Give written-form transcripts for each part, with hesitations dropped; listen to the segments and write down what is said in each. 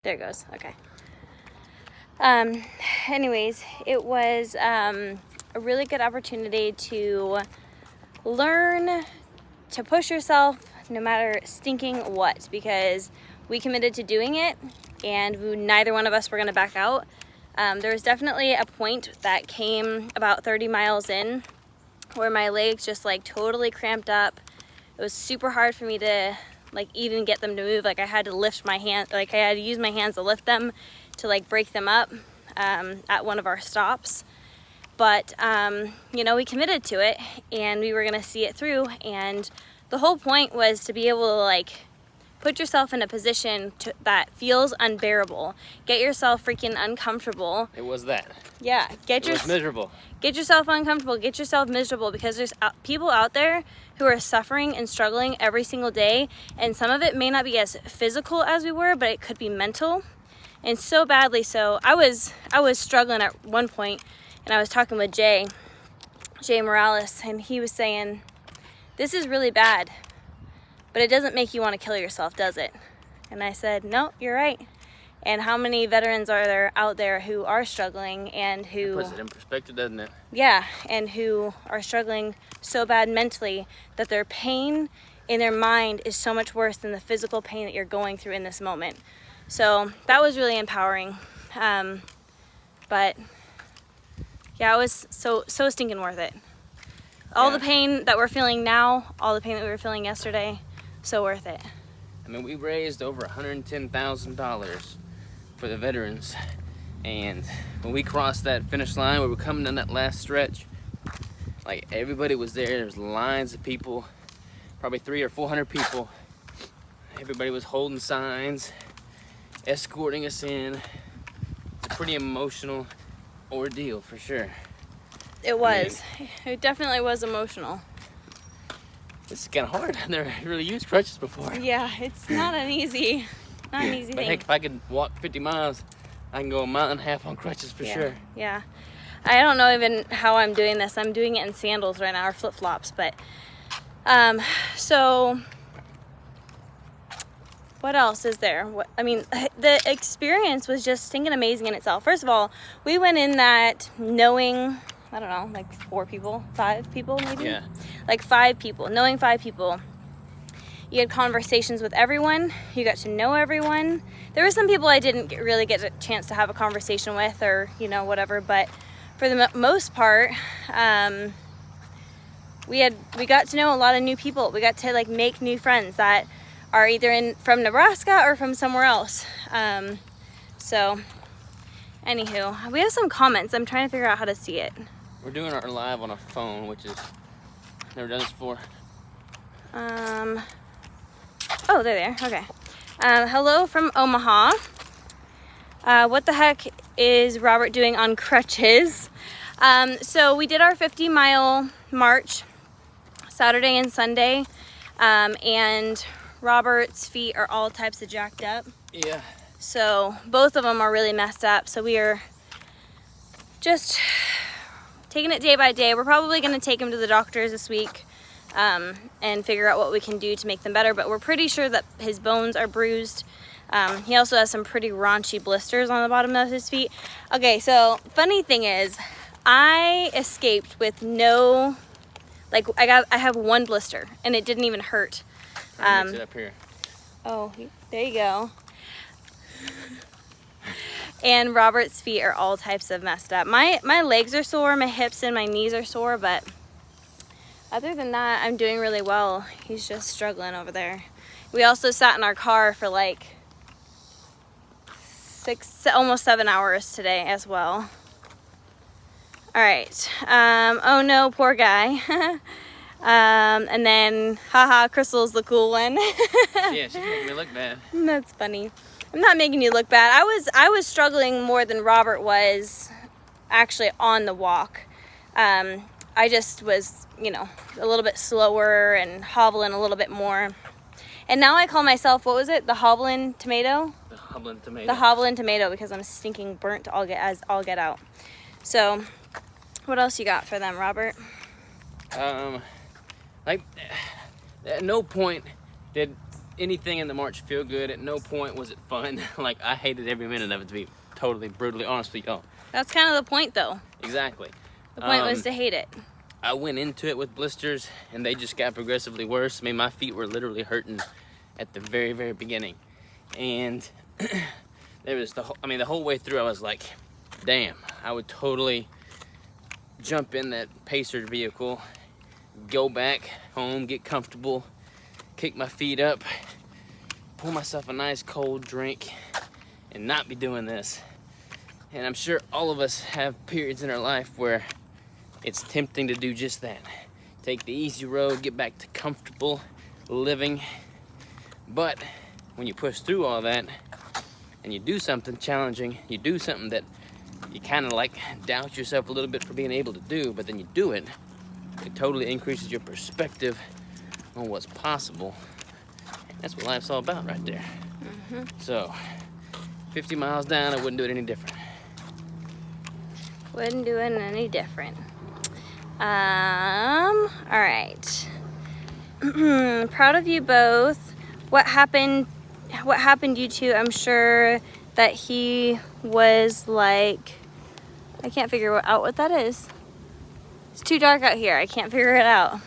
There it goes. Okay. Anyways, it was a really good opportunity to learn to push yourself no matter stinking what, because we committed to doing it and neither one of us were going to back out. There was definitely a point that came about 30 miles in where my legs just like totally cramped up. It was super hard for me to like even get them to move. Like I had to lift my hand, like I had to use my hands to lift them to like break them up at one of our stops. But you know, we committed to it and we were gonna see it through, and the whole point was to be able to like put yourself in a position that feels unbearable. Get yourself freaking uncomfortable. It was that. Yeah, it was miserable. Get yourself uncomfortable, get yourself miserable, because there's people out there who are suffering and struggling every single day, and some of it may not be as physical as we were, but it could be mental, and so badly so. I was struggling at one point, and I was talking with Jay Morales, and he was saying, this is really bad, but it doesn't make you want to kill yourself, does it? And I said, no, you're right. And how many veterans are there out there who are struggling and who... It puts it in perspective, doesn't it? Yeah, and who are struggling so bad mentally that their pain in their mind is so much worse than the physical pain that you're going through in this moment. So that was really empowering. But yeah, it was so stinking worth it. All the pain that we're feeling now, all the pain that we were feeling yesterday, so worth it. I mean, we raised over $110,000 for the veterans, and when we crossed that finish line, we were coming down that last stretch, like everybody was there. There was lines of people, probably 300 or 400 people. Everybody was holding signs, escorting us in. It's a pretty emotional ordeal for sure. It was. It definitely was emotional. It's kind of hard. I've never really used crutches before. Yeah, it's not an easy thing. But heck, if I could walk 50 miles, I can go a mile and a half on crutches for sure. Yeah. I don't know even how I'm doing this. I'm doing it in sandals right now, or flip-flops. But, so what else is there? The experience was just stinking amazing in itself. First of all, we went in that knowing, I don't know, like 5 people maybe? Yeah. Like 5 people, knowing 5 people. You had conversations with everyone. You got to know everyone. There were some people I didn't really get a chance to have a conversation with, or, you know, whatever. But for the most part, we got to know a lot of new people. We got to like make new friends that are either from Nebraska or from somewhere else. So, anywho, we have some comments. I'm trying to figure out how to see it. We're doing our live on a phone, which is never done this before. Oh, they're there. Okay. Hello from Omaha. What the heck is Robert doing on crutches? So we did our 50-mile march Saturday and Sunday, and Robert's feet are all types of jacked up. Yeah. So both of them are really messed up. So we are just taking it day by day. We're probably going to take him to the doctors this week and figure out what we can do to make them better. But we're pretty sure that his bones are bruised. He also has some pretty raunchy blisters on the bottom of his feet. Okay, so funny thing is, I escaped with no, like I have one blister and it didn't even hurt. Mix it up here. Oh, there you go. And Robert's feet are all types of messed up. My legs are sore, my hips and my knees are sore, but other than that, I'm doing really well. He's just struggling over there. We also sat in our car for like almost 7 hours today as well. All right. Oh no, poor guy. And then, haha, Crystal's the cool one. Yeah, she's making me look bad. That's funny. I'm not making you look bad. I was struggling more than Robert was actually on the walk. I just was, you know, a little bit slower and hobbling a little bit more. And now I call myself, what was it? The hobbling tomato? The hobbling tomato. The hobbling tomato, because I'm stinking burnt all get out. So, what else you got for them, Robert? Like, at no point did anything in the march feel good. At no point was it fun. Like, I hated every minute of it, to be totally, brutally honest with y'all. That's kind of the point, though. Exactly. The point was to hate it. I went into it with blisters, and they just got progressively worse. I mean, my feet were literally hurting at the very, very beginning. And there was the whole way through, I was like, damn, I would totally jump in that Pacer vehicle, go back home, get comfortable, kick my feet up, pour myself a nice cold drink, and not be doing this. And I'm sure all of us have periods in our life where it's tempting to do just that. Take the easy road, get back to comfortable living. But when you push through all that and you do something challenging, you do something that you kind of like doubt yourself a little bit for being able to do, but then you do it, it totally increases your perspective on what's possible. And that's what life's all about right there. So 50 miles down, I wouldn't do it any different. Wouldn't do it any different. All right. Proud of you both. What happened, you two? I'm sure that he was like, I can't figure out what that is. It's too dark out here. I can't figure it out.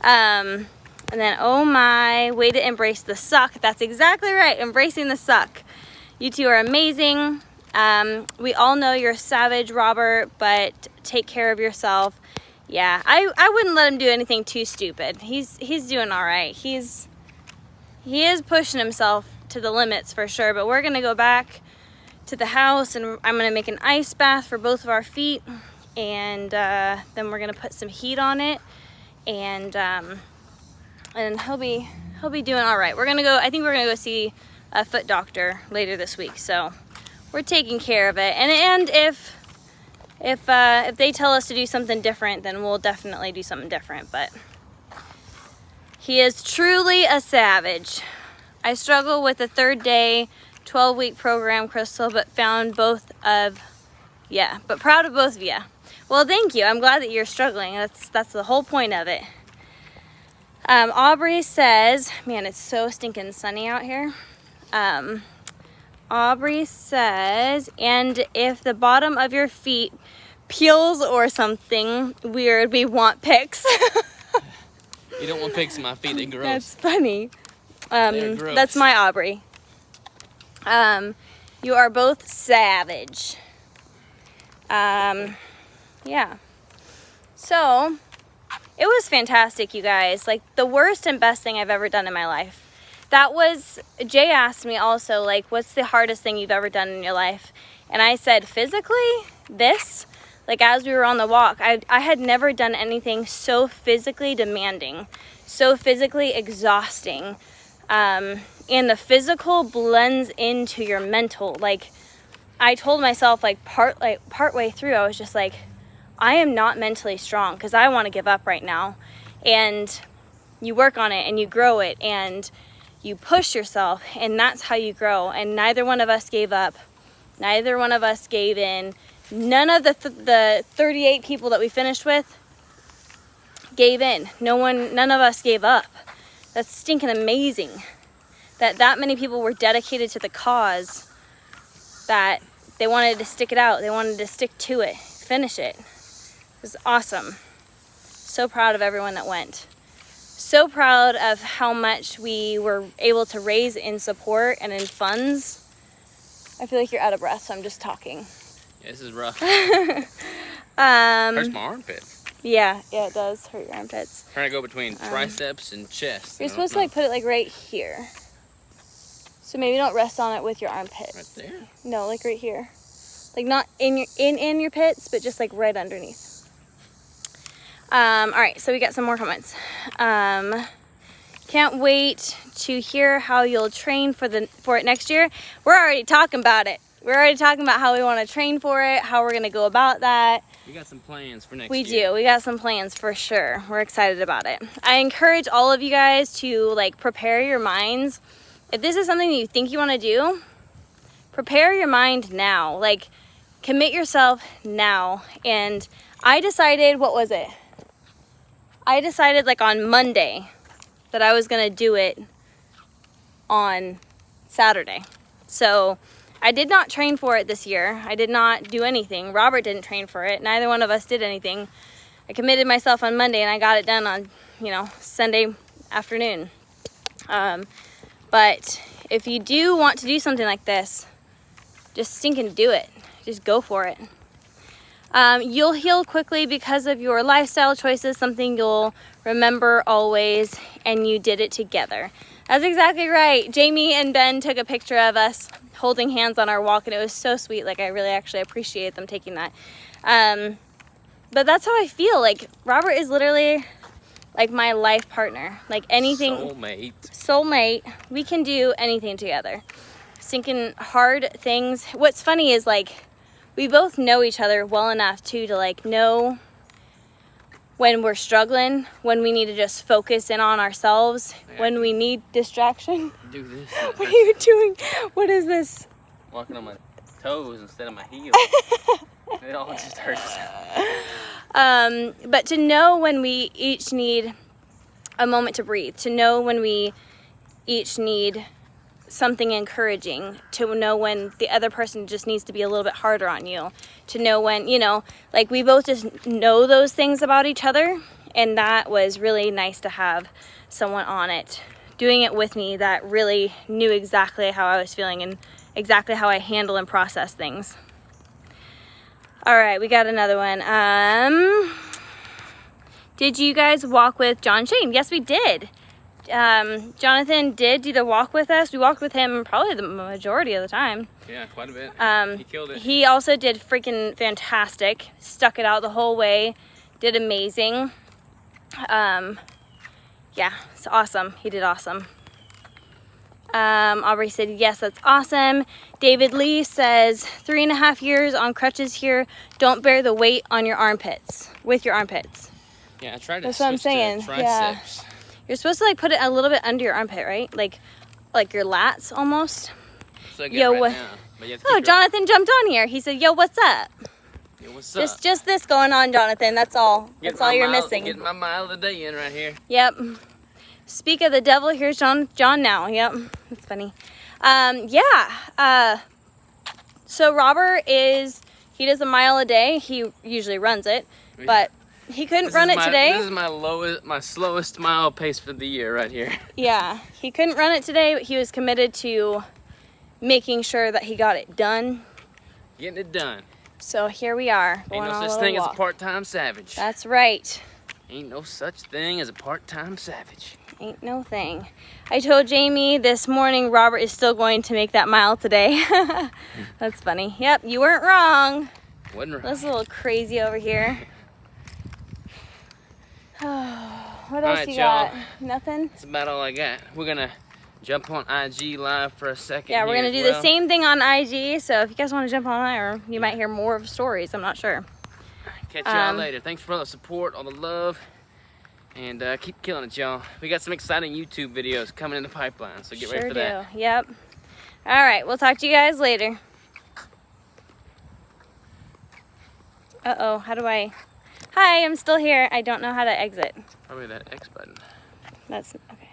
And then, oh my, way to embrace the suck. That's exactly right. Embracing the suck. You two are amazing. We all know you're a savage, Robert, but take care of yourself. Yeah, I wouldn't let him do anything too stupid. He's doing all right. He is pushing himself to the limits for sure, but we're gonna go back to the house and I'm gonna make an ice bath for both of our feet, and then we're gonna put some heat on it, and he'll be doing all right. I think we're gonna go see a foot doctor later this week, so we're taking care of it. And if they tell us to do something different, then we'll definitely do something different. But he is truly a savage. I struggle with the 3rd day, 12-week program, Crystal, but proud of both of you. Well, thank you. I'm glad that you're struggling. That's the whole point of it. Aubrey says, man, it's so stinking sunny out here. Aubrey says, and if the bottom of your feet peels or something weird, we want pics. You don't want pics of my feet, they're gross. That's funny. They're gross. That's my Aubrey. You are both savage. Yeah. So, it was fantastic, you guys. Like, the worst and best thing I've ever done in my life. Jay asked me also, like, what's the hardest thing you've ever done in your life? And I said, physically, this. Like, as we were on the walk, I had never done anything so physically demanding, so physically exhausting. And the physical blends into your mental. Like, I told myself, part way through, I was just like, I am not mentally strong because I want to give up right now. And you work on it and you grow it and you push yourself, and that's how you grow. And neither one of us gave up. Neither one of us gave in. None of the 38 people that we finished with gave in. None of us gave up. That's stinking amazing. That many people were dedicated to the cause, that they wanted to stick it out. They wanted to stick to it, finish it. It was awesome. So proud of everyone that went. So proud of how much we were able to raise in support and in funds. I feel like you're out of breath, so I'm just talking. Yeah, this is rough. Hurts my armpits. Yeah, it does hurt your armpits. Trying to go between triceps and chest. You're supposed to put it right here. So maybe don't rest on it with your armpits. Right there? No, right here. Not in your pits, but just right underneath. All right, so we got some more comments. Can't wait to hear how you'll train for it next year. We're already talking about it. We're already talking about how we want to train for it, how we're going to go about that. We got some plans for next year. We do. We got some plans for sure. We're excited about it. I encourage all of you guys to prepare your minds. If this is something you think you want to do, prepare your mind now. Commit yourself now. And I decided, what was it? I decided on Monday that I was going to do it on Saturday. So I did not train for it this year. I did not do anything. Robert didn't train for it. Neither one of us did anything. I committed myself on Monday and I got it done on, Sunday afternoon. But if you do want to do something like this, just stinking do it. Just go for it. You'll heal quickly because of your lifestyle choices, something you'll remember always, and you did it together. That's exactly right. Jamie and Ben took a picture of us holding hands on our walk, and it was so sweet. Like, I really actually appreciate them taking that. But that's how I feel. Like, Robert is literally like my life partner. Like, anything. Soulmate. We can do anything together. Thinking hard things. What's funny is, like, we both know each other well enough too to like know when we're struggling, when we need to just focus in on ourselves, when we need distraction. Do this. What are you doing? What is this? Walking on my toes instead of my heels. It all just hurts. But to know when we each need a moment to breathe, to know when we each need something encouraging, to know when the other person just needs to be a little bit harder on you, to know when, like, we both just know those things about each other, and that was really nice to have someone on it doing it with me that really knew exactly how I was feeling and exactly how I handle and process things. All right, we got another one. Did you guys walk with John Shane? Yes, we did. Jonathan did do the walk with us. We walked with him probably the majority of the time. Yeah, quite a bit. He killed it. He also did freaking fantastic. Stuck it out the whole way. Did amazing. Yeah, it's awesome. He did awesome. Aubrey said, yes, that's awesome. David Lee says, 3.5 years on crutches here. Don't bear the weight on your armpits, with your armpits. Yeah, I tried to That's what I'm saying. triceps. Yeah. You're supposed to like put it a little bit under your armpit, right? Like your lats almost. So yo, right now. But you have to keep Jonathan jumped on here. He said, yo, what's up? Yo, what's up? Just this going on, Jonathan. That's all. That's all you're missing. Getting my mile of the day in right here. Yep. Speak of the devil, here's John now. Yep. That's funny. So Robert he does a mile a day. He usually runs it, but he couldn't run it today. This is my slowest mile pace for the year right here. Yeah, he couldn't run it today, but he was committed to making sure that he got it done. Getting it done. So here we are. Ain't no such thing as a part-time savage. That's right. Ain't no such thing as a part-time savage. Ain't no thing. I told Jamie this morning Robert is still going to make that mile today. That's funny. Yep, you weren't wrong. Wasn't wrong. That's a little crazy over here. What else you got? Nothing? That's about all I got. We're gonna jump on IG live for a second. Yeah, we're gonna do the same thing on IG. So if you guys want to jump on there, you might hear more of stories. I'm not sure. Catch y'all later. Thanks for all the support, all the love, and keep killing it, y'all. We got some exciting YouTube videos coming in the pipeline, so get ready for that. Yep. All right, we'll talk to you guys later. Uh-oh, how do I... Hi, I'm still here. I don't know how to exit. Probably that X button. That's... okay.